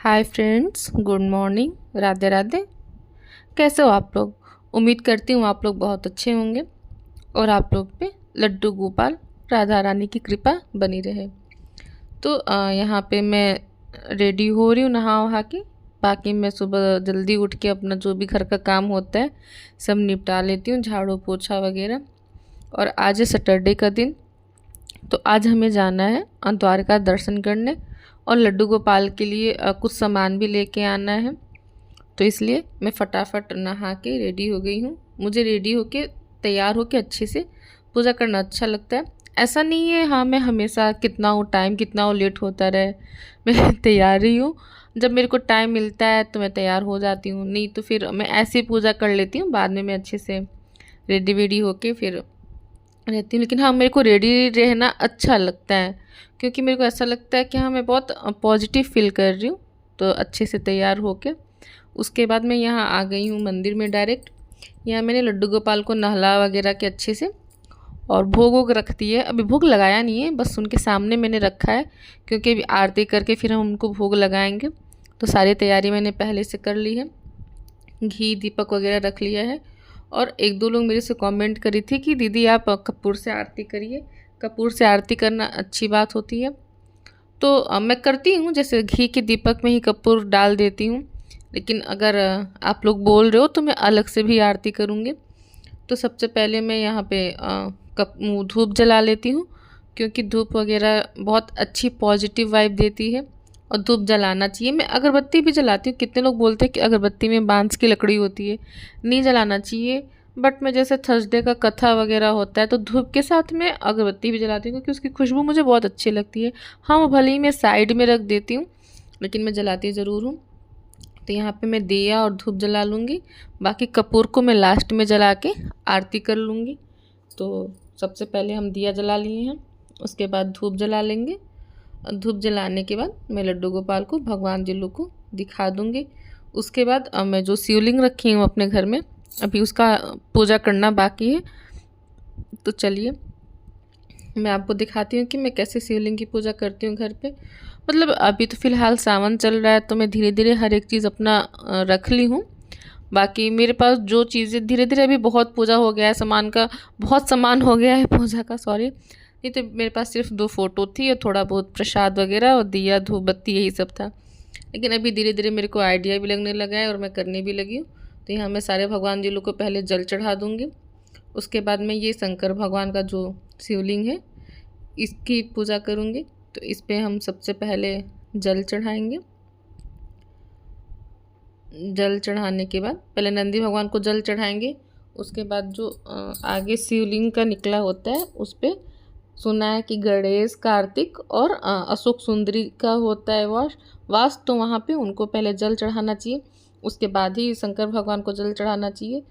Hi friends, good morning, Radhe Radhe. कैसे हो आप लोग? उम्मीद करती हूँ आप लोग बहुत अच्छे होंगे और आप लोग पे लड्डू गोपाल राधा रानी की कृपा बनी रहे। तो यहाँ पे मैं रेडी हो रही हूँ नहा वहा के। बाकी मैं सुबह जल्दी उठ के अपना जो भी घर का काम होता है सब निपटा लेती हूँ, झाड़ू पोछा वगैरह। और आज है सैटरडे का दिन, तो आज हमें जाना है द्वारका दर्शन करने और लड्डू गोपाल के लिए कुछ सामान भी लेके आना है। तो इसलिए मैं फटाफट नहा के रेडी हो गई हूँ। मुझे रेडी होके तैयार होके अच्छे से पूजा करना अच्छा लगता है। ऐसा नहीं है हाँ मैं हमेशा कितना हो टाइम कितना हो लेट होता रहे, मैं तैयार ही हूँ। जब मेरे को टाइम मिलता है तो मैं तैयार हो जाती हूँ, नहीं तो फिर मैं ऐसे ही पूजा कर लेती हूँ। बाद में मैं अच्छे से रेडी वेडी होके फिर रहती हूँ। लेकिन हाँ मेरे को रेडी रहना अच्छा लगता है, क्योंकि मेरे को ऐसा लगता है कि हाँ मैं बहुत पॉजिटिव फील कर रही हूँ। तो अच्छे से तैयार होके उसके बाद मैं यहाँ आ गई हूँ मंदिर में डायरेक्ट। यहाँ मैंने लड्डू गोपाल को नहला वगैरह के अच्छे से और भोग वोग रख दिए। अभी भोग लगाया नहीं है, बस उनके सामने मैंने रखा है, क्योंकि अभी आरती करके फिर हम उनको भोग लगाएंगे। तो सारी तैयारी मैंने पहले से कर ली है, घी दीपक वगैरह रख लिया है। और एक दो लोग मेरे से कमेंट करी थी कि दीदी आप कपूर से आरती करिए। कपूर से आरती करना अच्छी बात होती है, तो मैं करती हूँ। जैसे घी के दीपक में ही कपूर डाल देती हूँ, लेकिन अगर आप लोग बोल रहे हो तो मैं अलग से भी आरती करूँगी। तो सबसे पहले मैं यहाँ पे धूप जला लेती हूँ, क्योंकि धूप वगैरह बहुत अच्छी पॉजिटिव वाइब देती है और धूप जलाना चाहिए। मैं अगरबत्ती भी जलाती हूँ। कितने लोग बोलते हैं कि अगरबत्ती में बांस की लकड़ी होती है, नहीं जलाना चाहिए। बट मैं जैसे थर्सडे का कथा वगैरह होता है तो धूप के साथ में अगरबत्ती भी जलाती हूँ, क्योंकि उसकी खुशबू मुझे बहुत अच्छी लगती है। हाँ वो भले ही मैं साइड में रख देती हूँ, लेकिन मैं जलाती ज़रूर हूँ। तो यहाँ पे मैं दिया और धूप जला लूँगी। बाकी कपूर को मैं लास्ट में जला के आरती कर लूँगी। तो सबसे पहले हम दिया जला लिए हैं, उसके बाद धूप जला लेंगे। धूप जलाने के बाद मैं लड्डू गोपाल को भगवान जी लोग को दिखा दूँगी। उसके बाद मैं जो शिवलिंग रखी हूँ अपने घर में, अभी उसका पूजा करना बाकी है। तो चलिए मैं आपको दिखाती हूँ कि मैं कैसे शिवलिंग की पूजा करती हूँ घर पे। मतलब अभी तो फ़िलहाल सावन चल रहा है, तो मैं धीरे धीरे हर एक चीज़ अपना रख ली हूँ। बाकी मेरे पास जो चीज़ें धीरे धीरे अभी बहुत पूजा हो गया है, सामान का बहुत सामान हो गया है पूजा का, सॉरी। नहीं तो मेरे पास सिर्फ 2 फोटो थी और थोड़ा बहुत प्रसाद वगैरह और दिया धूप बत्ती यही सब था। लेकिन अभी धीरे धीरे मेरे को आइडिया भी लगने लगा है और मैं करने भी लगी हूँ। तो यहाँ मैं सारे भगवान जी लोग को पहले जल चढ़ा दूँगी। उसके बाद मैं ये शंकर भगवान का जो शिवलिंग है इसकी पूजा करूँगी। तो इस पर हम सबसे पहले जल चढ़ाएंगे। जल चढ़ाने के बाद पहले नंदी भगवान को जल चढ़ाएंगे। उसके बाद जो आगे शिवलिंग का निकला होता है उस पर सुना है कि गणेश, कार्तिक और अशोक सुंदरी का होता है वास। तो वहाँ पे उनको पहले जल चढ़ाना चाहिए, उसके बाद ही शंकर भगवान को जल चढ़ाना चाहिए।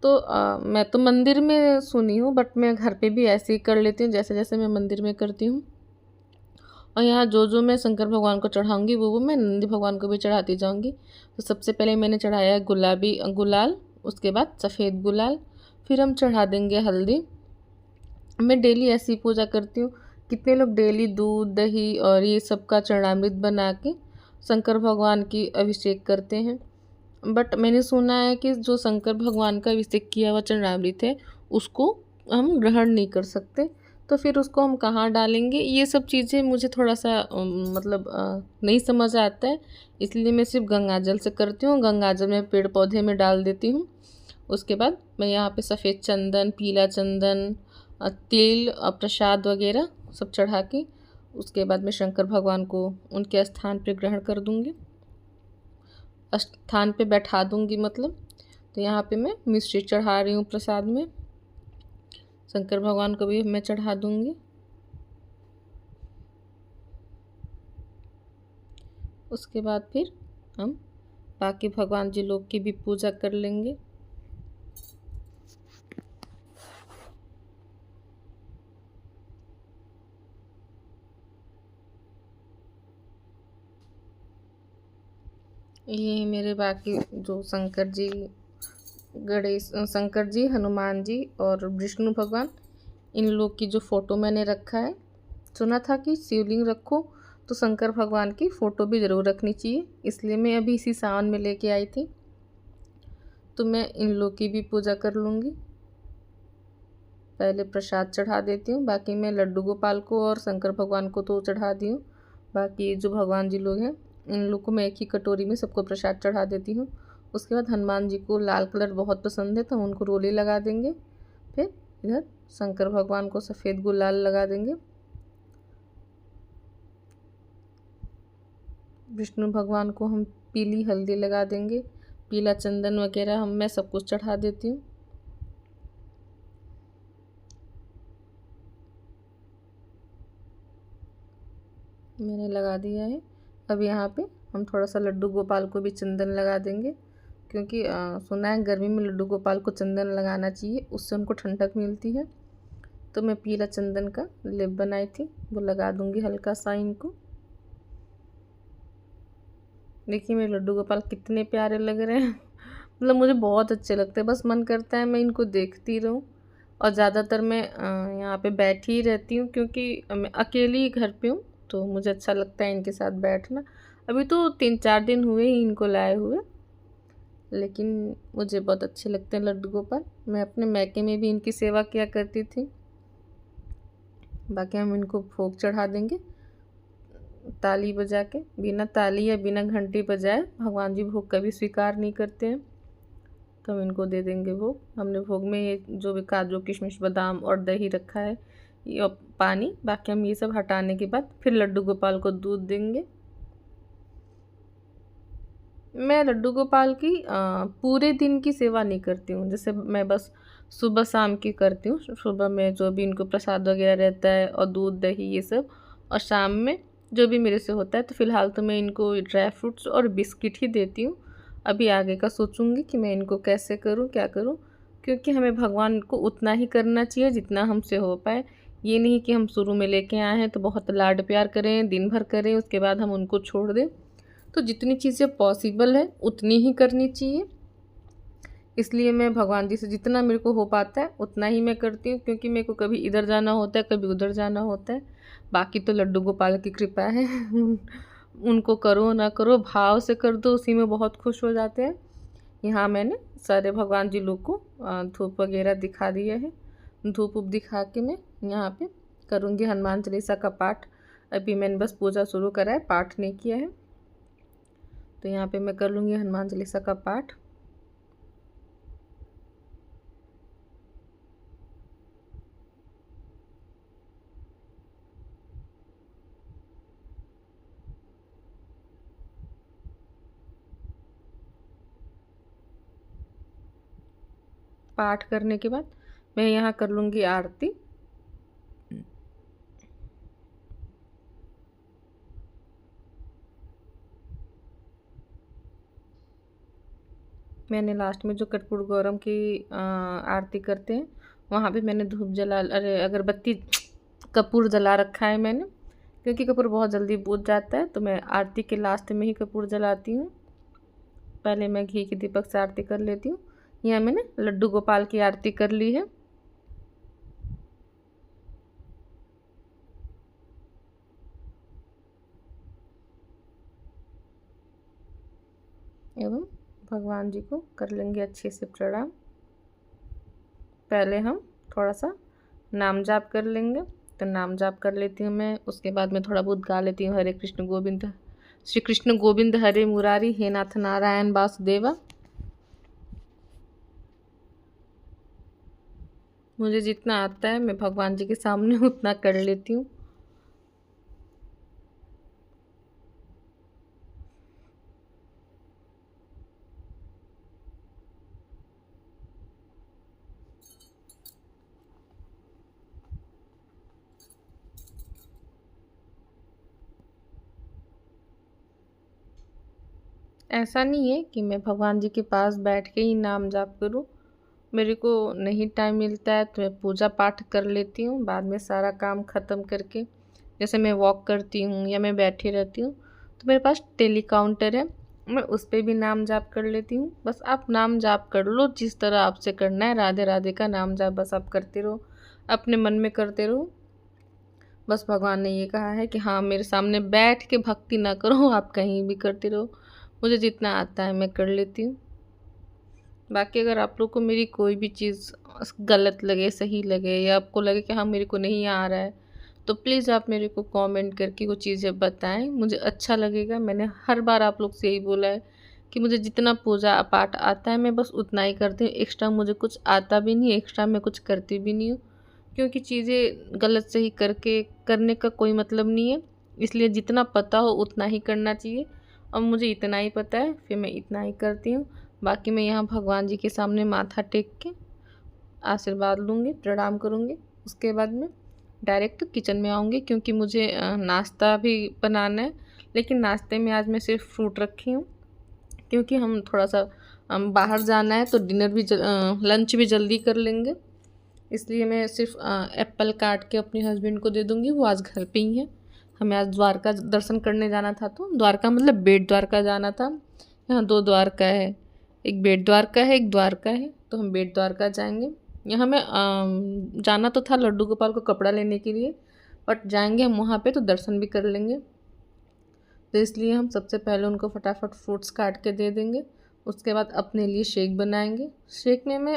तो मैं तो मंदिर में सुनी हूँ, बट मैं घर पे भी ऐसे ही कर लेती हूँ जैसे जैसे मैं मंदिर में करती हूँ। और यहाँ जो जो मैं शंकर भगवान को चढ़ाऊँगी वो मैं नंदी भगवान को भी चढ़ाती जाऊँगी। तो सबसे पहले मैंने चढ़ाया गुलाबी गुलाल, उसके बाद सफ़ेद गुलाल, फिर हम चढ़ा देंगे हल्दी। मैं डेली ऐसी पूजा करती हूँ। कितने लोग डेली दूध दही और ये सब का चरणामृत बना के शंकर भगवान की अभिषेक करते हैं। बट मैंने सुना है कि जो शंकर भगवान का अभिषेक किया हुआ चरणामृत है उसको हम ग्रहण नहीं कर सकते, तो फिर उसको हम कहाँ डालेंगे? ये सब चीज़ें मुझे थोड़ा सा मतलब नहीं समझ आता है। इसलिए मैं सिर्फ गंगा जल से करती हूँ। गंगा जल में पेड़ पौधे में डाल देती हूँ। उसके बाद मैं यहाँ पे सफ़ेद चंदन, पीला चंदन, तिल, प्रसाद वगैरह सब चढ़ा के उसके बाद मैं शंकर भगवान को उनके स्थान पे ग्रहण कर दूँगी, स्थान पे बैठा दूँगी मतलब। तो यहाँ पे मैं मिश्री चढ़ा रही हूँ प्रसाद में, शंकर भगवान को भी मैं चढ़ा दूँगी। उसके बाद फिर हम बाकी भगवान जी लोग की भी पूजा कर लेंगे। ये मेरे बाकी जो शंकर जी, गणेश, शंकर जी, हनुमान जी और विष्णु भगवान, इन लोग की जो फ़ोटो मैंने रखा है। सुना था कि शिवलिंग रखो तो शंकर भगवान की फ़ोटो भी ज़रूर रखनी चाहिए, इसलिए मैं अभी इसी सावन में लेके आई थी। तो मैं इन लोग की भी पूजा कर लूँगी। पहले प्रसाद चढ़ा देती हूँ, बाकी मैं लड्डू गोपाल को और शंकर भगवान को तो चढ़ा दी हूँ। बाकी जो भगवान जी लोग हैं इन लोग को मैं एक ही कटोरी में सबको प्रसाद चढ़ा देती हूँ। उसके बाद हनुमान जी को लाल कलर बहुत पसंद है तो हम उनको रोली लगा देंगे। फिर इधर शंकर भगवान को सफ़ेद गुलाल लगा देंगे। विष्णु भगवान को हम पीली हल्दी लगा देंगे, पीला चंदन वगैरह मैं सब कुछ चढ़ा देती हूँ। मैंने लगा दिया है। अब यहाँ पे हम थोड़ा सा लड्डू गोपाल को भी चंदन लगा देंगे, क्योंकि सुना है गर्मी में लड्डू गोपाल को चंदन लगाना चाहिए, उससे उनको ठंडक मिलती है। तो मैं पीला चंदन का लेप बनाई थी वो लगा दूंगी हल्का सा इनको। देखिए मेरे लड्डू गोपाल कितने प्यारे लग रहे हैं। मतलब मुझे बहुत अच्छे लगते हैं, बस मन करता है मैं इनको देखती रहूं। और ज़्यादातर मैं यहाँ पे बैठी ही रहती हूँ, क्योंकि मैं अकेली ही घर पे हूँ तो मुझे अच्छा लगता है इनके साथ बैठना। अभी तो 3-4 दिन हुए ही इनको लाए हुए, लेकिन मुझे बहुत अच्छे लगते हैं लड्डू गोपाल। मैं अपने मैके में भी इनकी सेवा किया करती थी। बाकी हम इनको भोग चढ़ा देंगे ताली बजा के। बिना ताली या बिना घंटी बजाए भगवान जी भोग कभी स्वीकार नहीं करते हैं, तो हम इनको दे देंगे भोग। हमने भोग में ये जो भी काजू किशमिश बादाम और दही रखा है ये पानी, बाकी हम ये सब हटाने के बाद फिर लड्डू गोपाल को दूध देंगे। मैं लड्डू गोपाल की पूरे दिन की सेवा नहीं करती हूँ, जैसे मैं बस सुबह शाम की करती हूँ। सुबह में जो भी इनको प्रसाद वगैरह रहता है और दूध दही ये सब, और शाम में जो भी मेरे से होता है। तो फ़िलहाल तो मैं इनको ड्राई फ्रूट्स और बिस्किट ही देती हूँ। अभी आगे का सोचूंगी कि मैं इनको कैसे करूँ क्या करूँ, क्योंकि हमें भगवान को उतना ही करना चाहिए जितना हमसे हो पाए। ये नहीं कि हम शुरू में लेके आए हैं तो बहुत लाड प्यार करें, दिन भर करें, उसके बाद हम उनको छोड़ दें। तो जितनी चीज़ें पॉसिबल है उतनी ही करनी चाहिए। इसलिए मैं भगवान जी से जितना मेरे को हो पाता है उतना ही मैं करती हूँ, क्योंकि मेरे को कभी इधर जाना होता है कभी उधर जाना होता है। बाकी तो लड्डू गोपाल की कृपा है। उनको करो ना करो भाव से कर दो, उसी में बहुत खुश हो जाते हैं। यहाँ मैंने सारे भगवान जी लोग को धूप वगैरह दिखा दिया है। धूप उप दिखा के मैं यहाँ पे करूँगी हनुमान चालीसा का पाठ। अभी मैंने बस पूजा शुरू करा है, पाठ नहीं किया है। तो यहाँ पे मैं कर लूँगी हनुमान चालीसा का पाठ। पाठ करने के बाद मैं यहाँ कर लूँगी आरती। मैंने लास्ट में जो कर्पूर गौरम की आरती करते हैं वहाँ पे मैंने धूप जला, अरे अगरबत्ती कपूर जला रखा है मैंने, क्योंकि कपूर बहुत जल्दी बुझ जाता है। तो मैं आरती के लास्ट में ही कपूर जलाती हूँ। पहले मैं घी के दीपक से आरती कर लेती हूँ। यहाँ मैंने लड्डू गोपाल की आरती कर ली है। एवं भगवान जी को कर लेंगे अच्छे से प्रणाम। पहले हम थोड़ा सा नाम जाप कर लेंगे, तो नाम जाप कर लेती हूँ मैं। उसके बाद मैं थोड़ा बहुत गा लेती हूँ हरे कृष्ण गोविंद श्री कृष्ण गोविंद हरे मुरारी हे नाथ नारायण वासुदेवा। मुझे जितना आता है मैं भगवान जी के सामने उतना कर लेती हूँ। ऐसा नहीं है कि मैं भगवान जी के पास बैठ के ही नाम जाप करूं। मेरे को नहीं टाइम मिलता है तो मैं पूजा पाठ कर लेती हूँ बाद में सारा काम ख़त्म करके। जैसे मैं वॉक करती हूँ या मैं बैठी रहती हूँ तो मेरे पास टेली काउंटर है, मैं उस पर भी नाम जाप कर लेती हूँ। बस आप नाम जाप कर लो जिस तरह आपसे करना है, राधे राधे का नाम जाप बस आप करते रहो, अपने मन में करते रहो। बस भगवान ने ये कहा है कि हाँ, मेरे सामने बैठ के भक्ति ना करो, आप कहीं भी करते रहो, मुझे जितना आता है मैं कर लेती हूँ। बाकी अगर आप लोग को मेरी कोई भी चीज़ गलत लगे, सही लगे, या आपको लगे कि हाँ मेरे को नहीं आ रहा है, तो प्लीज़ आप मेरे को कमेंट करके वो चीज़ें बताएं, मुझे अच्छा लगेगा। मैंने हर बार आप लोग से यही बोला है कि मुझे जितना पूजा पाठ आता है मैं बस उतना ही करती हूँ, एक्स्ट्रा मुझे कुछ आता भी नहीं, एक्स्ट्रा मैं कुछ करती भी नहीं हूँ, क्योंकि चीज़ें गलत सही करके करने का कोई मतलब नहीं है। इसलिए जितना पता हो उतना ही करना चाहिए, और मुझे इतना ही पता है, फिर मैं इतना ही करती हूँ। बाकी मैं यहाँ भगवान जी के सामने माथा टेक के आशीर्वाद लूँगी, प्रणाम करूँगी। उसके बाद में डायरेक्ट किचन में आऊँगी, क्योंकि मुझे नाश्ता भी बनाना है। लेकिन नाश्ते में आज मैं सिर्फ फ्रूट रखी हूँ, क्योंकि हम थोड़ा सा बाहर जाना है, तो डिनर भी लंच भी जल्दी कर लेंगे। इसलिए मैं सिर्फ एप्पल काट के अपने हस्बैंड को दे दूँगी, वो आज घर पे ही है। हमें आज द्वारका दर्शन करने जाना था, तो द्वारका मतलब बेट द्वारका जाना था। यहाँ 2 द्वारका है, एक बेट द्वारका है, एक द्वारका है, तो हम बेट द्वारका जाएंगे। यहाँ हमें जाना तो था लड्डू गोपाल को कपड़ा लेने के लिए, बट जाएंगे हम वहाँ पे तो दर्शन भी कर लेंगे। तो इसलिए हम सबसे पहले उनको फटाफट फ्रूट्स काट के दे देंगे। उसके बाद अपने लिए शेक बनाएंगे। शेक में मैं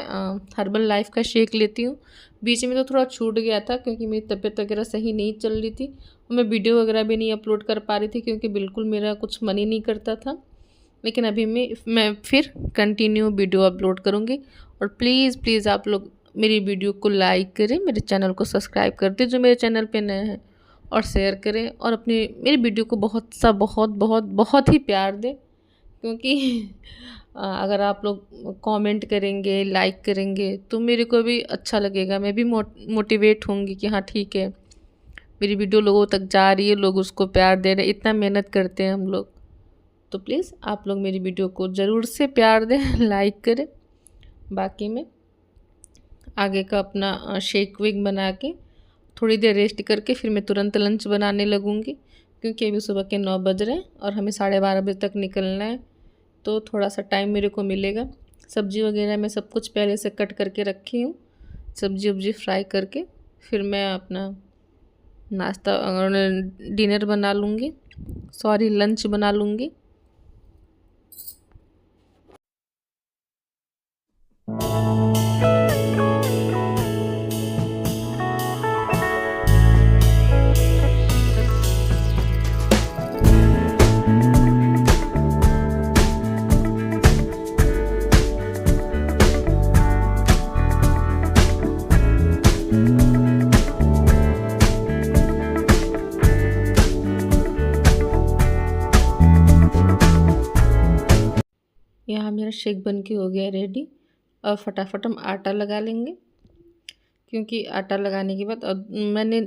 हर्बल लाइफ का शेक लेती हूँ। बीच में तो थोड़ा छूट गया था, क्योंकि मेरी तबीयत वगैरह सही नहीं चल रही थी, और मैं वीडियो वगैरह भी नहीं अपलोड कर पा रही थी, क्योंकि बिल्कुल मेरा कुछ मन ही नहीं करता था। लेकिन अभी मैं फिर कंटिन्यू वीडियो अपलोड करूँगी। और प्लीज़ प्लीज़ आप लोग मेरी वीडियो को लाइक करें, मेरे चैनल को सब्सक्राइब कर दें जो मेरे चैनल पे नए हैं, और शेयर करें, और अपनी मेरी वीडियो को बहुत बहुत बहुत ही प्यार दें। क्योंकि अगर आप लोग कमेंट करेंगे, लाइक करेंगे, तो मेरे को भी अच्छा लगेगा, मैं भी मोटिवेट होंगी कि हाँ ठीक है, मेरी वीडियो लोगों तक जा रही है, लोग उसको प्यार दे रहे हैं, इतना मेहनत करते हैं हम लोग। तो प्लीज़ आप लोग मेरी वीडियो को ज़रूर से प्यार दें, लाइक करें। बाकी मैं आगे का अपना शेक वेक बना के थोड़ी देर रेस्ट करके फिर मैं तुरंत लंच बनाने लगूँगी, क्योंकि अभी सुबह के 9 बज रहे हैं और हमें 12:30 बजे तक निकलना है, तो थोड़ा सा टाइम मेरे को मिलेगा। सब्ज़ी वगैरह मैं सब कुछ पहले से कट करके रखी हूँ, सब्ज़ी वब्जी फ्राई करके फिर मैं अपना नाश्ता डिनर बना लूँगी, सॉरी लंच बना लूँगी। यहाँ मेरा शेक बन के हो गया रेडी, और फटाफट हम आटा लगा लेंगे, क्योंकि आटा लगाने के बाद मैंने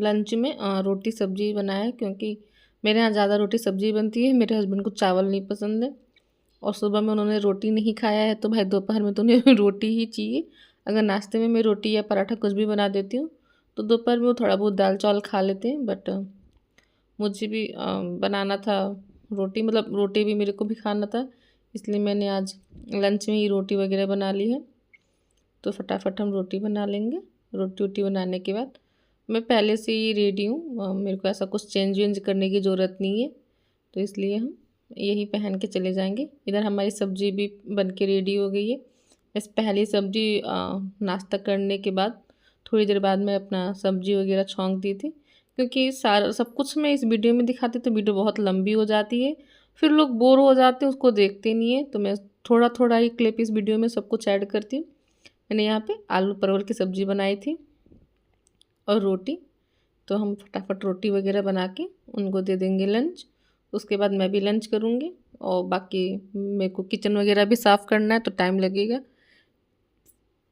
लंच में रोटी सब्ज़ी बनाया है, क्योंकि मेरे यहाँ ज़्यादा रोटी सब्ज़ी बनती है, मेरे हस्बैंड को चावल नहीं पसंद है, और सुबह में उन्होंने रोटी नहीं खाया है, तो भाई दोपहर में तो उन्हें रोटी ही चाहिए। अगर नाश्ते में मैं रोटी या पराठा कुछ भी बना देती हूँ, तो दोपहर में वो थोड़ा बहुत दाल चावल खा लेते हैं, बट मुझे भी बनाना था रोटी, मतलब रोटी भी मेरे को भी खाना था, इसलिए मैंने आज लंच में ही रोटी वगैरह बना ली है। तो फटाफट हम रोटी बना लेंगे। रोटी वोटी बनाने के बाद मैं पहले से ही रेडी हूँ, मेरे को ऐसा कुछ चेंज वेंज करने की ज़रूरत नहीं है, तो इसलिए हम यही पहन के चले जाएंगे। इधर हमारी सब्ज़ी भी बन के रेडी हो गई है। इस पहली सब्ज़ी नाश्ता करने के बाद थोड़ी देर बाद मैं अपना सब्ज़ी वगैरह छौंक दी थी, क्योंकि सारा सब कुछ मैं इस वीडियो में दिखाती तो वीडियो बहुत लंबी हो जाती है, फिर लोग बोर हो जाते हैं, उसको देखते नहीं है। तो मैं थोड़ा थोड़ा ही क्लिप इस वीडियो में सब कुछ ऐड करती हूँ। मैंने यहाँ पे आलू परवल की सब्ज़ी बनाई थी और रोटी, तो हम फटाफट रोटी वगैरह बना के उनको दे देंगे लंच। उसके बाद मैं भी लंच करूँगी, और बाकी मेरे को किचन वगैरह भी साफ़ करना है, तो टाइम लगेगा।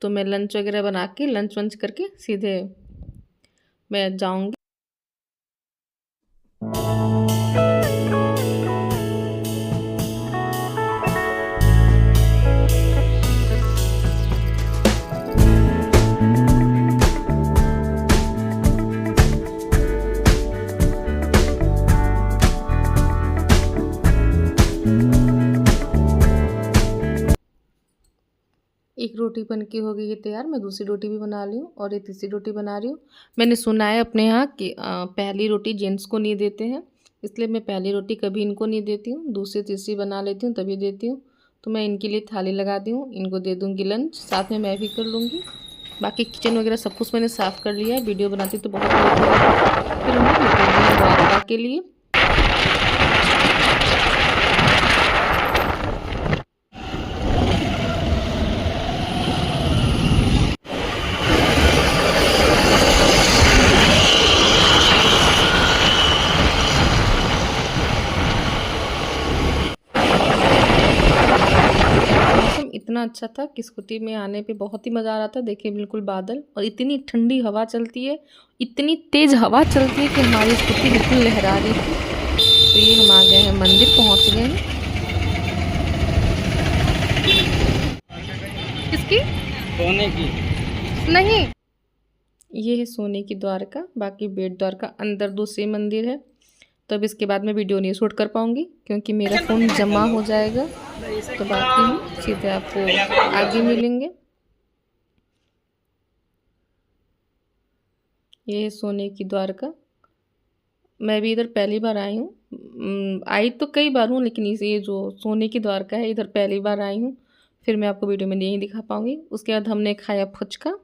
तो मैं लंच वगैरह बना के लंच वंच करके सीधे मैं जाऊँगी। एक रोटी बन के हो गई है तैयार। मैं दूसरी रोटी भी बना ली हूँ और ये तीसरी रोटी बना रही हूँ। मैंने सुना है अपने यहाँ कि पहली रोटी जेंट्स को नहीं देते हैं, इसलिए मैं पहली रोटी कभी इनको नहीं देती हूँ, दूसरी तीसरी बना लेती हूँ तभी देती हूँ। तो मैं इनके लिए थाली लगा दी हूँ, इनको दे दूँगी लंच, साथ में मैं भी कर लूँगी। बाकी किचन वगैरह सब कुछ मैंने साफ़ कर लिया है। वीडियो बनाती तो बहुत लेट हो गया। फिर हम लोग निकल गए द्वारका के लिए। इतना अच्छा था कि स्कूटी में आने पे बहुत ही मज़ा आ रहा था। देखिए बिल्कुल बादल और इतनी ठंडी हवा चलती है, इतनी तेज़ हवा चलती है कि हमारी स्कूटी बिल्कुल लहरा रही थी। तो ये हम आ गए हैं मंदिर, पहुंच गए हैं। किसकी? सोने की। नहीं, ये है सोने की द्वारका। बाकी बेट द्वारका अंदर दूसरे मंदिर है। तो अब इसके बाद मैं वीडियो नहीं शूट कर पाऊँगी क्योंकि मेरा फ़ोन जमा हो जाएगा। तो बाकी हम सीधे आपको आगे मिलेंगे। ये है सोने की द्वारका। मैं भी इधर पहली बार आई हूँ। आई तो कई बार हूँ, लेकिन इस ये जो सोने की द्वारका है इधर पहली बार आई हूँ। फिर मैं आपको वीडियो में नहीं दिखा पाऊँगी। उसके बाद हमने खाया फुचका।